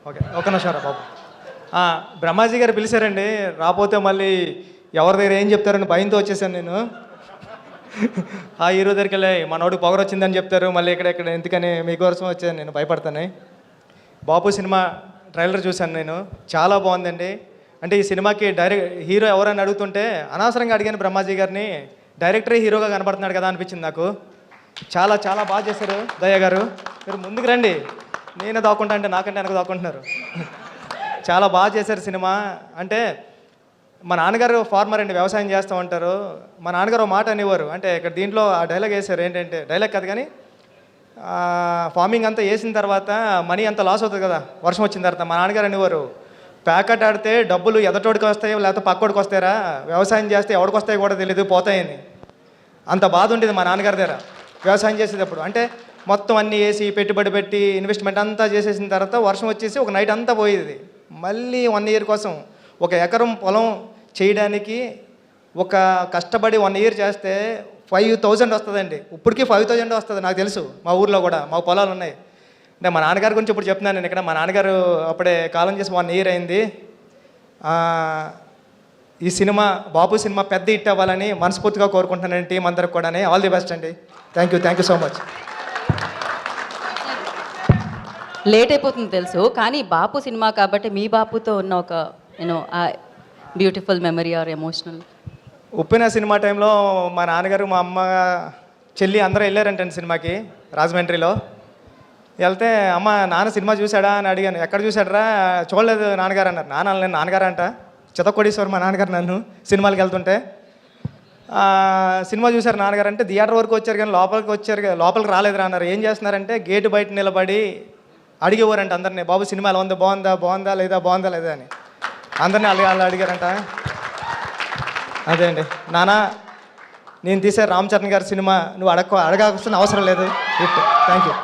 Okay, ఒక నిమిషం రా బాబు. బ్రహ్మాజీ గారు పిలిచారండి, రాపోతే మళ్ళీ ఎవరి దగ్గర ఏం చెప్తారని భయంతో వచ్చేసాను నేను. ఆ హీరో దగ్గరికి వెళ్ళి మనోడికి పొగరు వచ్చిందని చెప్తారు, మళ్ళీ ఇక్కడ ఎందుకని మీకోసం వచ్చాను, నేను భయపడతాను. బాపు సినిమా ట్రైలర్ చూశాను నేను, చాలా బాగుందండి. అంటే ఈ సినిమాకి హీరో ఎవరని అడుగుతుంటే అనవసరంగా అడిగాను బ్రహ్మాజీ గారిని, డైరెక్టరే హీరోగా కనపడుతున్నాడు కదా అనిపించింది నాకు. చాలా చాలా బాగా చేశారు దయ్య గారు. మీరు ముందుకు రండి, నేనే దాక్కుంటా అంటే నాకంటే వెనక దాక్కుంటున్నారు. చాలా బాగా చేశారు సినిమా. అంటే మా నాన్నగారు ఫార్మర్ అండి, వ్యవసాయం చేస్తూ ఉంటారు. మా నాన్నగారు ఒక మాట అనేవారు, అంటే ఇక్కడ దీంట్లో ఆ డైలాగ్ వేశారు, ఏంటంటే డైలాగ్ కాదు కానీ ఫార్మింగ్ అంతా వేసిన తర్వాత మనీ అంతా లాస్ అవుతుంది కదా వర్షం వచ్చిన తర్వాత. మా నాన్నగారు అనేవారు, ప్యాకెట్ ఆడితే డబ్బులు ఎదటోడికి వస్తాయో లేకపోతే పక్కోడికి వస్తాయరా, వ్యవసాయం చేస్తే ఎవడికి వస్తాయో కూడా తెలియదు, పోతాయని. అంత బాధ ఉండేది మా నాన్నగారి దగ్గర వ్యవసాయం చేసేటప్పుడు. అంటే మొత్తం అన్నీ వేసి పెట్టుబడి పెట్టి ఇన్వెస్ట్మెంట్ అంతా చేసేసిన తర్వాత వర్షం వచ్చేసి ఒక నైట్ అంతా పోయేది. మళ్ళీ 1 ఇయర్ కోసం ఒక ఎకరం పొలం చేయడానికి ఒక కష్టపడి 1 ఇయర్ చేస్తే 5,000 వస్తుందండి. ఇప్పటికీ 5,000 వస్తుంది నాకు తెలుసు, మా ఊర్లో కూడా మాకు పొలాలు ఉన్నాయి. అంటే మా నాన్నగారి గురించి ఇప్పుడు చెప్తున్నాను నేను ఇక్కడ. మా నాన్నగారు అప్పుడే కాలం చేసి 1 ఇయర్ అయింది. ఈ సినిమా బాపు సినిమా పెద్ద హిట్ అవ్వాలని మనస్ఫూర్తిగా కోరుకుంటున్నాను టీం అందరికి కూడా. ఆల్ ది బెస్ట్ అండి. Thank you so much. Late అయిపోతుంది తెలుసు, కానీ బాపు సినిమా కాబట్టి మీ బాపుతో ఉన్న ఒక beautiful memory or emotional. Uppena cinema టైంలో మా నాన్నగారు మా అమ్మ చెల్లి అందరూ వెళ్ళారంటండి సినిమాకి రాజమండ్రిలో. వెళ్తే అమ్మ నాన్న సినిమా చూశాడా అని అడిగాను. ఎక్కడ చూశాడరా, చూడలేదు నాన్నగారు అన్నారు. నేను నాన్నగారు అంట, చితకొడీశ్వరు మా నాన్నగారు నన్ను సినిమాలకు వెళ్తుంటే. సినిమా చూశారు నాన్నగారు అంటే, థియేటర్ వరకు వచ్చారు కానీ లోపలికి రాలేదురా అన్నారు. ఏం చేస్తున్నారంటే గేటు బయట నిలబడి అడిగేవారంట అందరినీ, బాబు సినిమా ఎలా ఉంది, బాగుందా లేదా అని అందరినీ అలా అడిగారంట. అదే అండి, నాన్న నేను తీసే రామ్ చరణ్ గారి సినిమా నువ్వు అడగాల్సిన అవసరం లేదు. Thank you.